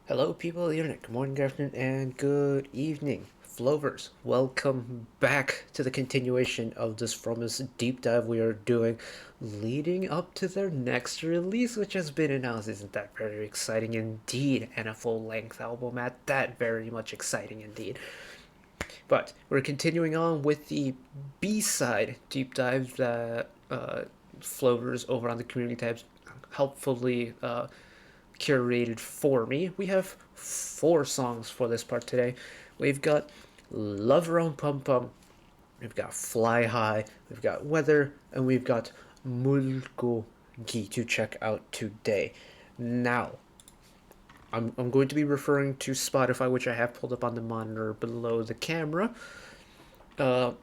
Hello, people of the internet. Good morning, good afternoon, and good evening. Flovers, welcome back to the continuation of this Promise deep dive we are doing leading up to their next release, which has been announced. Isn't that very exciting indeed? And a full-length album at that, very much exciting indeed. But we're continuing on with the B-side deep dive that Flovers over on the community tabs helpfully curated for me. We have 4 songs for this part today. We've got Love RumPumPum, we've got Fly High, we've got Weather, and we've got Mulgogi to check out today. Now, I'm going to be referring to Spotify, which I have pulled up on the monitor below the camera.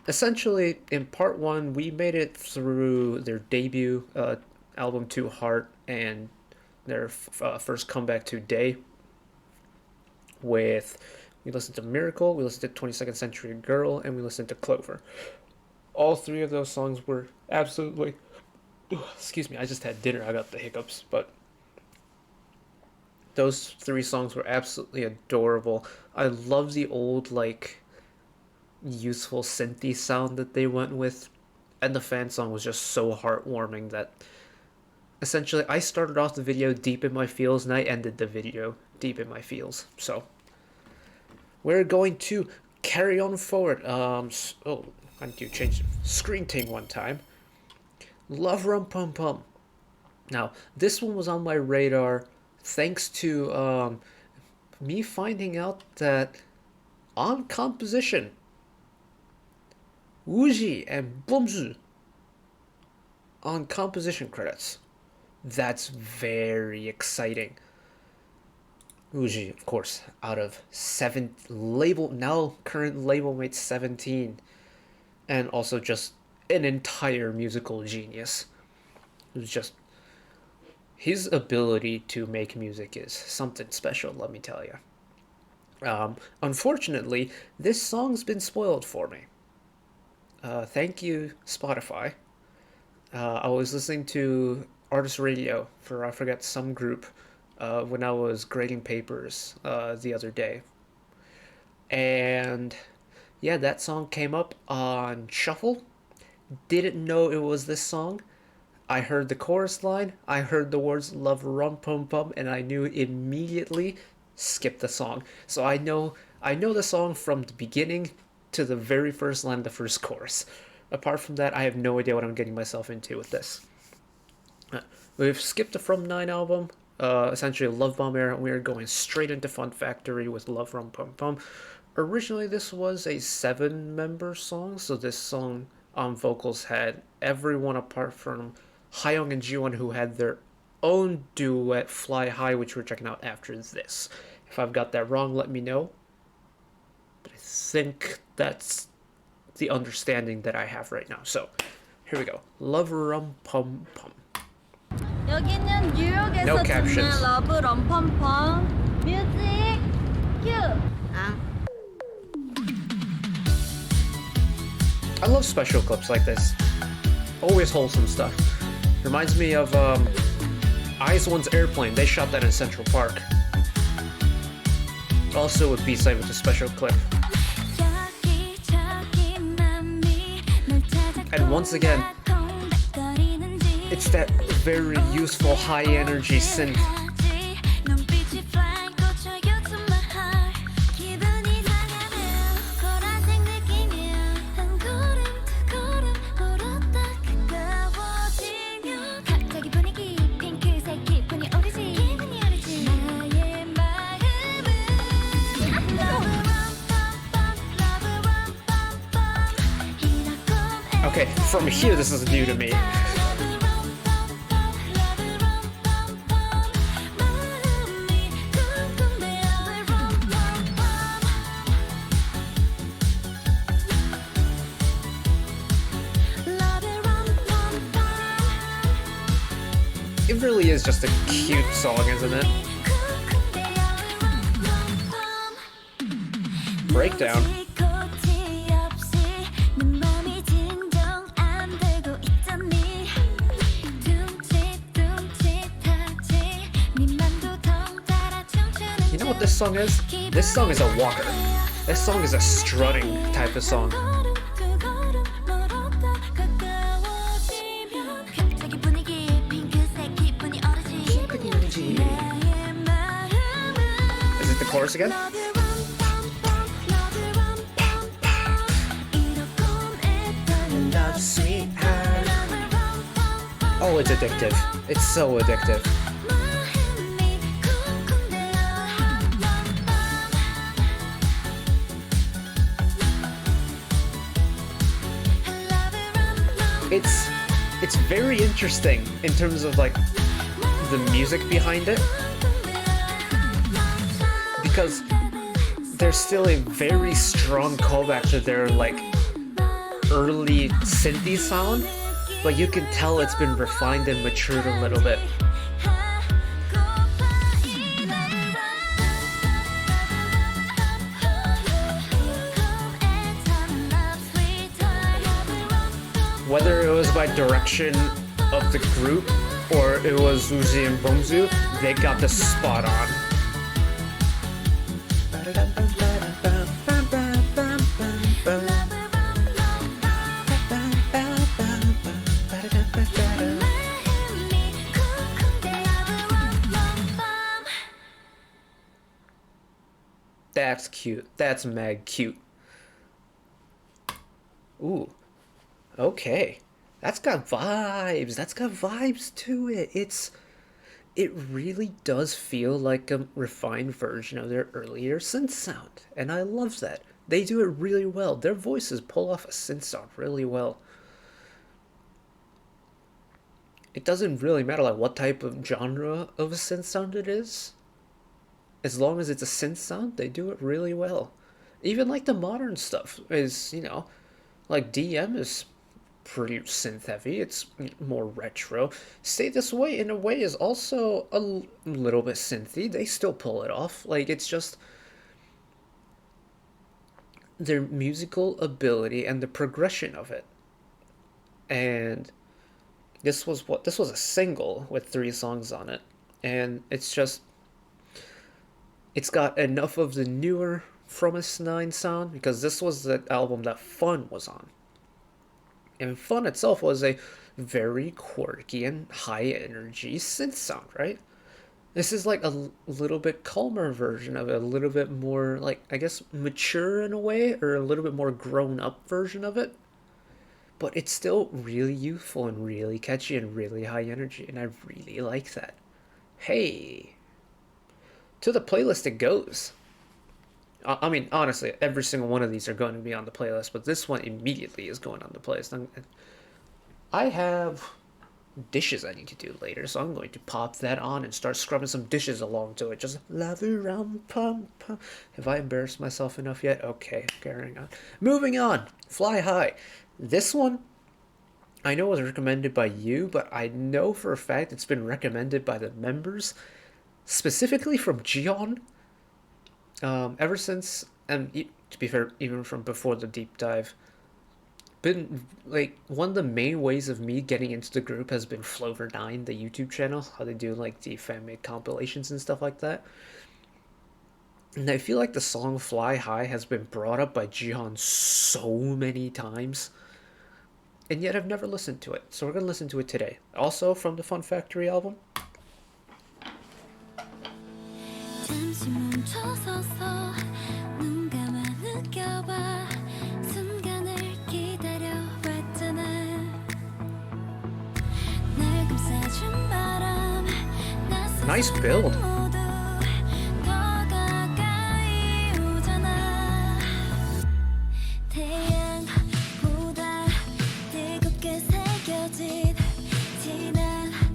Essentially, in part 1, we made it through their debut album, To Heart, and their first comeback today. We listened to Miracle, we listened to 22nd Century Girl, and we listened to Clover. All 3 of those songs were absolutely... Excuse me, I just had dinner, I got the hiccups, but those 3 songs were absolutely adorable. I love the old, youthful synthy sound that they went with, and the fan song was just so heartwarming that essentially I started off the video deep in my feels and I ended the video deep in my feels. So we're going to carry on forward. I need to change the screen ting one time. Love RumPumPum. Now, this one was on my radar thanks to me finding out that on composition, Wuji and Bumzu on composition credits. That's very exciting. Wuji, of course, out of current label mate 17, and also just an entire musical genius. It was just his ability to make music is something special, let me tell you. Unfortunately, this song's been spoiled for me. Thank you, Spotify. I was listening to artist radio for, I forget, some group when I was grading papers the other day. And yeah, that song came up on Shuffle. Didn't know it was this song. I heard the chorus line, I heard the words Love RumPumPum, and I knew immediately, skip the song. So I know the song from the beginning to the very first line of the first chorus. Apart from that, I have no idea what I'm getting myself into with this. We've skipped the From 9 album, essentially Love Bomb era, and we are going straight into Fun Factory with Love RumPumPum. Originally, this was a 7-member song, so this song on vocals had everyone apart from Hayoung and Jiwon, who had their own duet, Fly High, which we're checking out after this. If I've got that wrong, let me know. But I think that's the understanding that I have right now. So, here we go. Love RumPumPum. 여기는 뉴욕에서 듣는 러브 럼펌펌 뮤직 큐. I love special clips like this. Always wholesome stuff. Reminds me of Eyes One's Airplane. They shot that in Central Park. Also a B-side with a special clip. And once again, it's that very useful high energy synth. Okay, from here this is new to me. It really is just a cute song, isn't it? Breakdown. know what this song is? This song is a walker. This song is a strutting type of song. Is it the chorus again? Oh, it's addictive. It's so addictive. It's very interesting in terms of like the music behind it, because there's still a very strong callback to their like early synthy sound, but you can tell it's been refined and matured a little bit. Whether it was by direction of the group or it was Uzi and Bongzu, they got the spot on. That's cute. That's mad cute. Ooh. Okay. That's got vibes. That's got vibes to it. It really does feel like a refined version of their earlier synth sound. And I love that. They do it really well. Their voices pull off a synth sound really well. It doesn't really matter like what type of genre of a synth sound it is. As long as it's a synth sound, they do it really well. Even like the modern stuff is, you know, like DM is pretty synth heavy. It's more retro. Stay This Way in a way is also a little bit synthy. They still pull it off. Like it's just their musical ability and the progression of it. And this was a single with 3 songs on it, and it's got enough of the newer Promisnine sound, because this was the album that Fun was on. And Fun itself was a very quirky and high energy synth sound, right? This is like a little bit calmer version of it, a little bit more like, I guess, mature in a way, or a little bit more grown up version of it. But it's still really youthful and really catchy and really high energy, and I really like that. Hey, to the playlist it goes. I mean, honestly, every single one of these are going to be on the playlist, but this one immediately is going on the playlist. I have dishes I need to do later, so I'm going to pop that on and start scrubbing some dishes along to it. Just love RumPumPum. Have I embarrassed myself enough yet? Okay, carrying on. Moving on. Fly High. This one, I know was recommended by you, but I know for a fact it's been recommended by the members, specifically from Jion. Ever since, and to be fair, even from before the deep dive, been like one of the main ways of me getting into the group has been Flover9, the YouTube channel, how they do like the fan-made compilations and stuff like that. And I feel like the song Fly High has been brought up by Jihan so many times, and yet I've never listened to it. So we're gonna listen to it today. Also from the Fun Factory album. Nice build.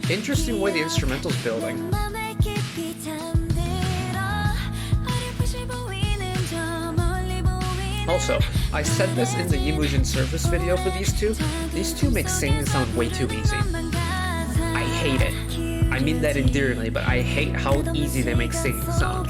Interesting way the instrumental's building. Also, I said this in the Yimujin service video for these two. These two make singing sound way too easy. I hate it. I mean that endearingly, but I hate how easy they make singing sound.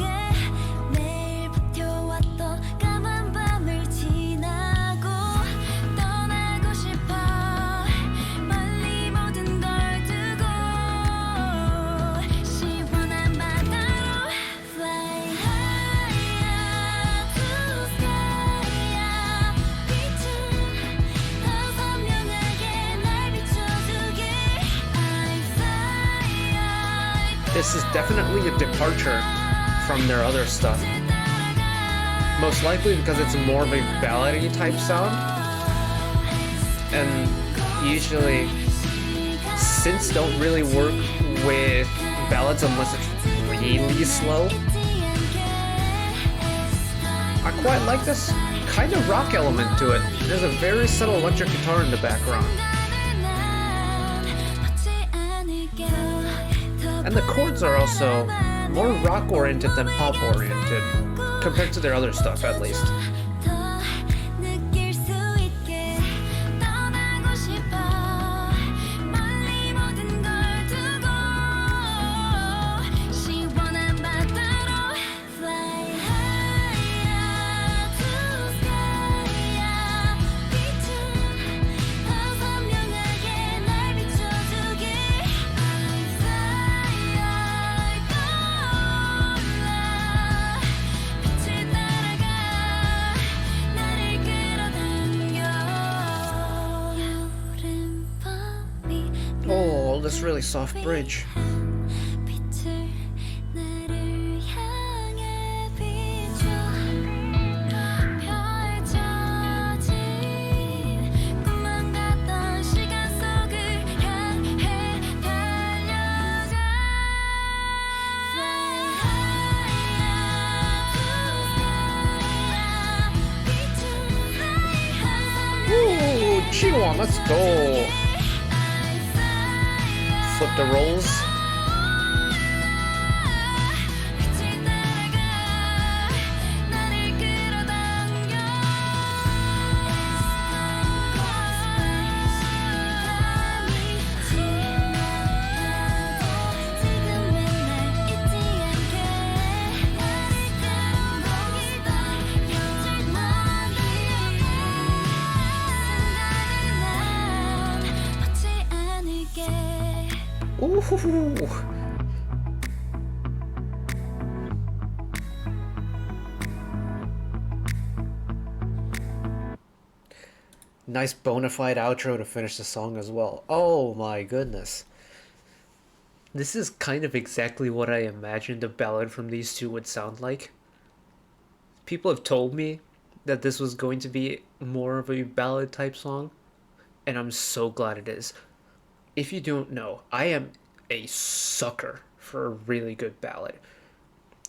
this is definitely a departure from their other stuff. Most likely because it's more of a ballady type sound. And usually synths don't really work with ballads unless it's really slow. I quite like this kind of rock element to it. There's a very subtle electric guitar in the background. And the chords are also more rock oriented than pop oriented, compared to their other stuff at least. Oh, this really soft bridge. Ooh, Chihuahua, let's go. Flip the rolls. Ooh. Nice bona fide outro to finish the song as well. Oh my goodness. This is kind of exactly what I imagined a ballad from these two would sound like. People have told me that this was going to be more of a ballad type song, and I'm so glad it is. If you don't know, I am a sucker for a really good ballad.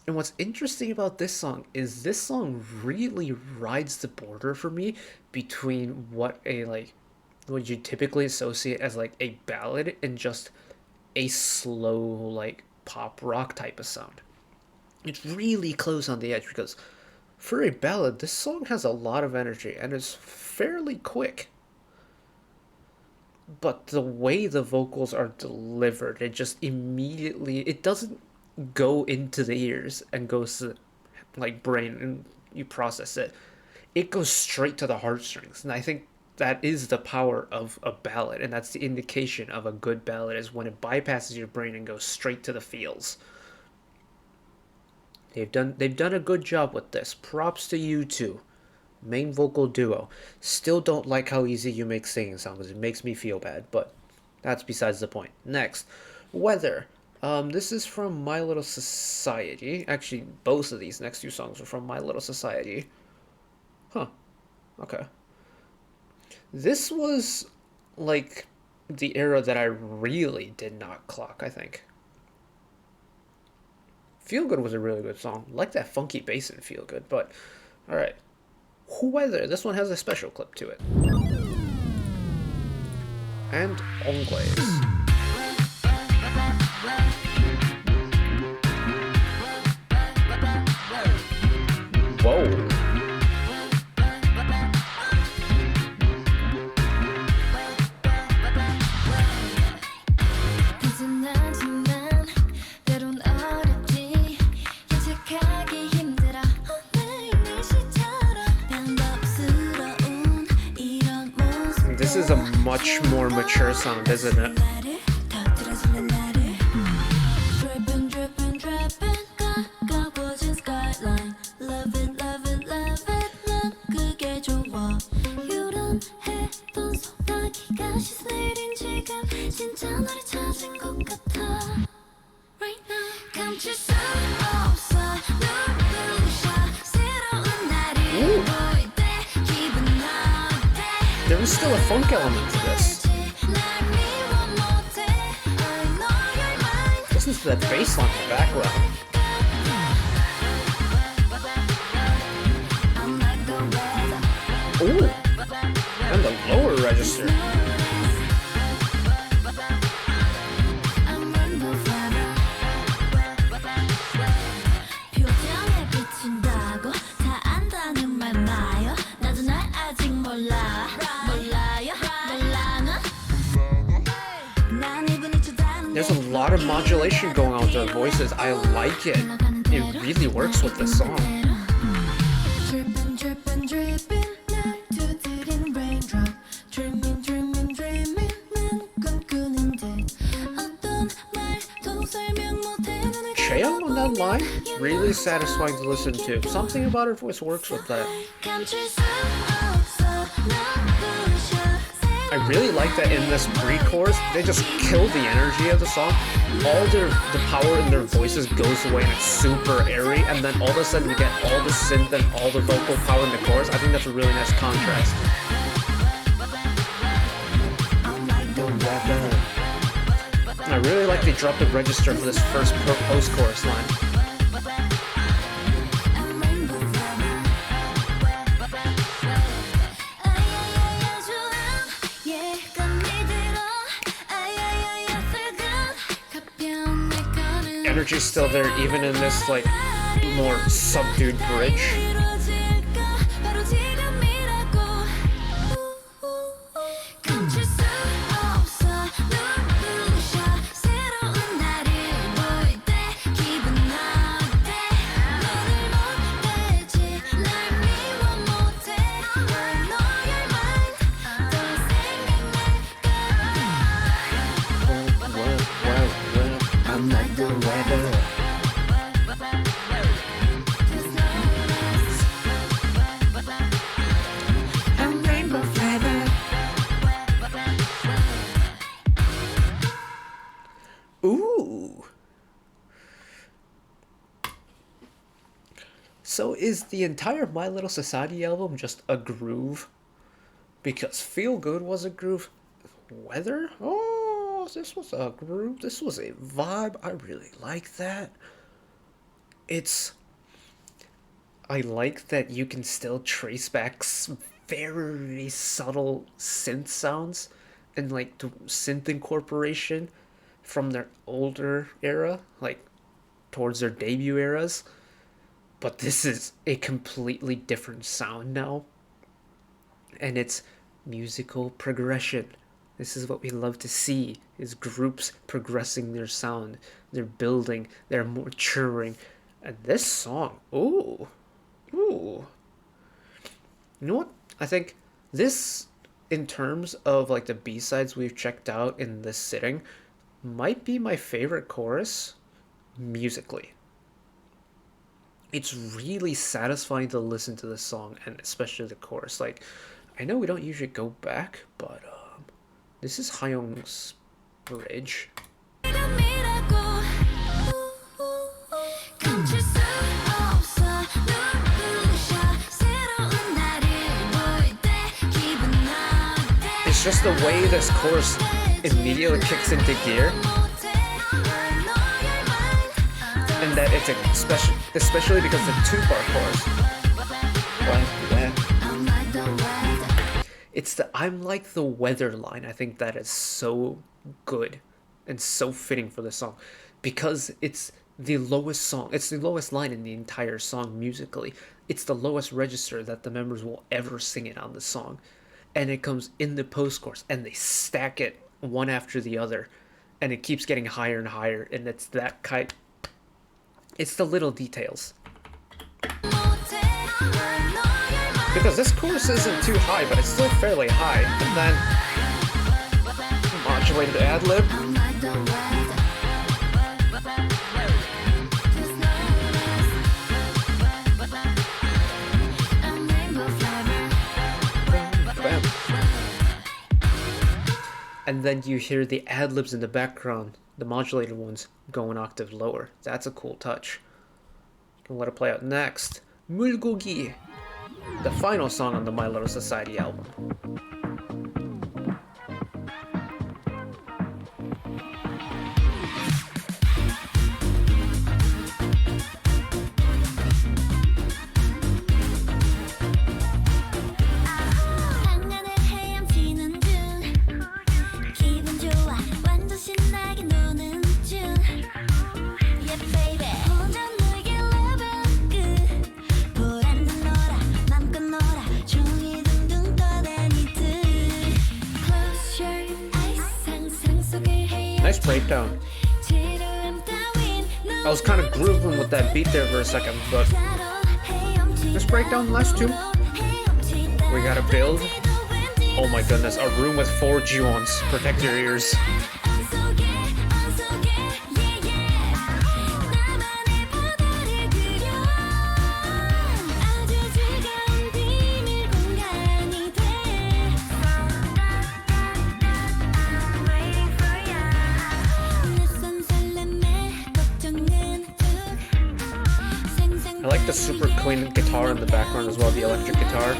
And what's interesting about this song is this song really rides the border for me between what you typically associate as like a ballad and just a slow like pop rock type of sound. It's really close on the edge because for a ballad, this song has a lot of energy and is fairly quick. But the way the vocals are delivered, it just immediately, it doesn't go into the ears and goes to like brain and you process it. It goes straight to the heartstrings. And I think that is the power of a ballad, and that's the indication of a good ballad, is when it bypasses your brain and goes straight to the feels. They've done a good job with this. Props to you two. Main vocal duo. Still don't like how easy you make singing songs. It makes me feel bad, but that's besides the point. Next, Weather. This is from My Little Society. Actually, both of these next two songs are from My Little Society. Huh. Okay. This was like the era that I really did not clock, I think. Feel Good was a really good song. Like that funky bass in Feel Good, but alright. Weather. This one has a special clip to it. And Onglaze. Whoa. This is a much more mature sound, isn't it? Ooh. There is still a funk element to this. Listen to that bass line in the background. Ooh, and the lower register. There's a lot of modulation going on with their voices. I like it. It really works with the song. Cheon on that line, really satisfying to listen to. Something about her voice works with that. I really like that in this pre-chorus, they just kill the energy of the song. All the power in their voices goes away and it's super airy, and then all of a sudden you get all the synth and all the vocal power in the chorus. I think that's a really nice contrast. And I really like they dropped the register for this first post-chorus line. Energy's still there even in this like more subdued bridge. Ooh. So is the entire My Little Society album just a groove? Because Feel Good was a groove. Weather? Oh, this was a groove. This was a vibe. I really like that. I like that you can still trace back very subtle synth sounds and like the synth incorporation from their older era, like towards their debut eras. But this is a completely different sound now. And it's musical progression. This is what we love to see, is groups progressing their sound. They're building, they're maturing. And this song, ooh. You know what? I think this, in terms of like the B-sides we've checked out in this sitting, might be my favorite chorus musically. It's really satisfying to listen to this song, and especially the chorus. Like, I know we don't usually go back, but this is Hayoung's bridge. It's just the way this chorus immediately kicks into gear, and that it's especially because the 2-bar chorus. It's the I'm like the weather line. I think that is so good and so fitting for the song, because it's the lowest song. It's the lowest line in the entire song musically. It's the lowest register that the members will ever sing it on the song. And it comes in the post-chorus, and they stack it one after the other, and it keeps getting higher and higher, and it's that kind. It's the little details. Because this chorus isn't too high, but it's still fairly high, and then modulated ad-lib. and then you hear the ad-libs in the background, the modulated ones, go an octave lower. That's a cool touch. I'll let it play out next. Mulgogi, the final song on the My Little Society album. Nice breakdown. I was kind of grooving with that beat there for a second, but this breakdown last two. We gotta build. Oh my goodness, a room with 4 Juons. Protect your ears. I like the super clean guitar in the background as well, the electric guitar.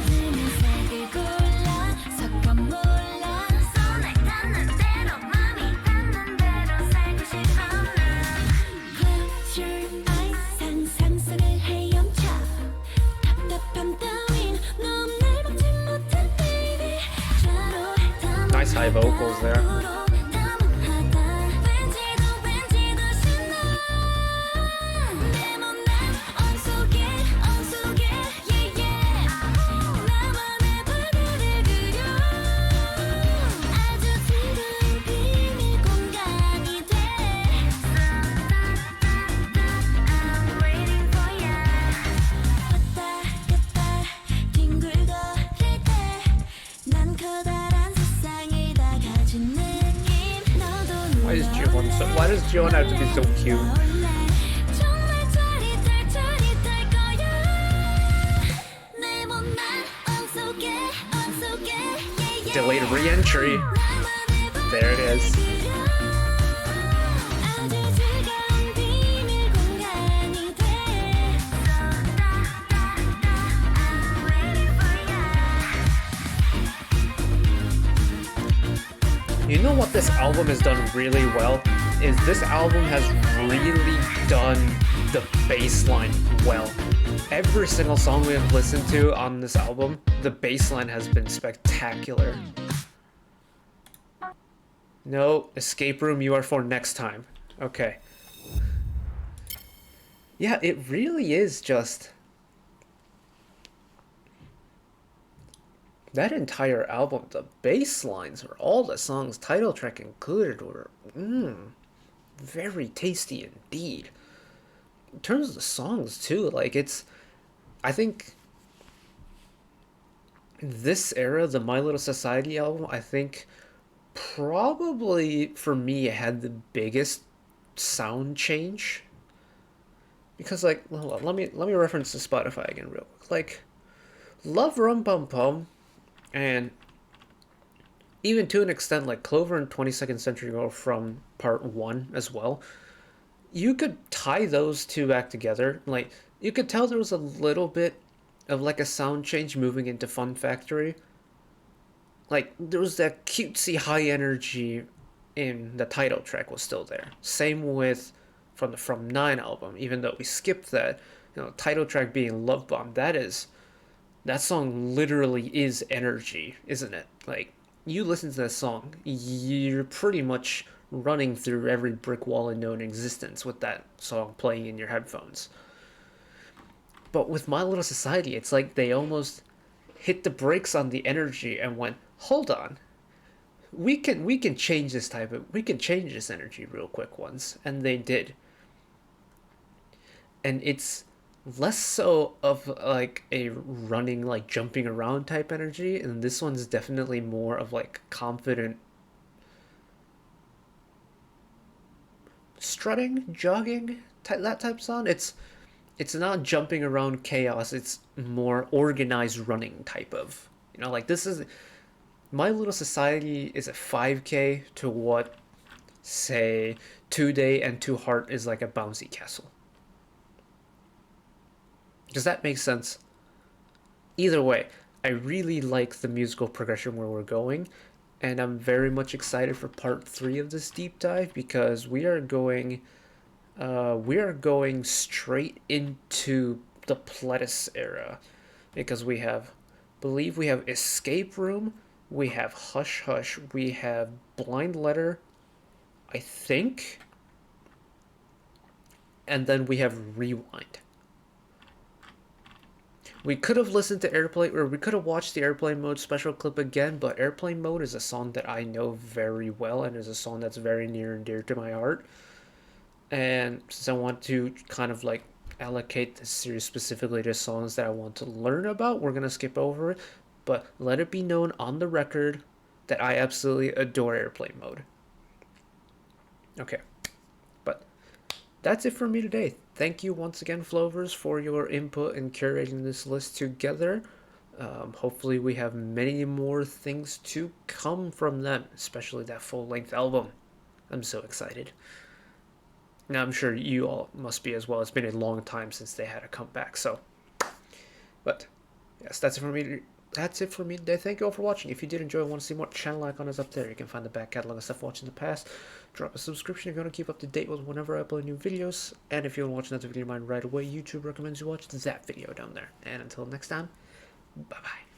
Nice high vocals there. Why does Jiwon have to be so cute? Delayed re-entry. There it is. You know what this album has done really well? Is this album has really done the bass line well. Every single song we have listened to on this album, the bass line has been spectacular. No, escape room, you are for next time. Okay. Yeah, it really is just... That entire album, the bass lines for all the songs, title track included, were very tasty indeed. In terms of the songs too, like I think in this era, the My Little Society album, I think probably for me it had the biggest sound change. Because like, hold on, let me reference the Spotify again real quick. Like, love RumPumPum, and even to an extent, like Clover and 22nd Century Girl from part 1 as well, you could tie those two back together. Like, you could tell there was a little bit of like a sound change moving into Fun Factory. Like, there was that cutesy high energy in the title track was still there. Same with from the From 9 album, even though we skipped that, title track being Love Bomb, that song literally is energy, isn't it? Like, you listen to that song, you're pretty much running through every brick wall in known existence with that song playing in your headphones. But with My Little Society, it's like they almost hit the brakes on the energy and went, hold on, we can change this energy real quick once, and they did. And it's less so of like a running, like jumping around type energy, and this one's definitely more of like confident strutting, jogging, that type sound. It's not jumping around chaos, it's more organized running type of, like this is My Little Society is a 5K to what, say, 2 Day and 2 Heart is like a bouncy castle. Does that make sense? Either way, I really like the musical progression where we're going, and I'm very much excited for part 3 of this deep dive because we are going straight into the Pledis era because believe we have Escape Room, we have Hush Hush, we have Blind Letter, I think, and then we have Rewind. We could have listened to Airplane, or we could have watched the Airplane Mode special clip again, but Airplane Mode is a song that I know very well and is a song that's very near and dear to my heart. And since I want to kind of like allocate this series specifically to songs that I want to learn about, we're going to skip over it. But let it be known on the record that I absolutely adore Airplane Mode. Okay, but that's it for me today. Thank you once again, Flovers, for your input in curating this list together. Hopefully we have many more things to come from them, especially that full-length album. I'm so excited. Now I'm sure you all must be as well. It's been a long time since they had a comeback, so. But yes, that's it for me. That's it for me today. Thank you all for watching. If you did enjoy and want to see more, channel icon is up there. You can find the back catalog of stuff watched in the past. Drop a subscription if you want to keep up to date with whenever I upload new videos. And if you want to watch another video of mine right away, YouTube recommends you watch that video down there. And until next time, bye bye.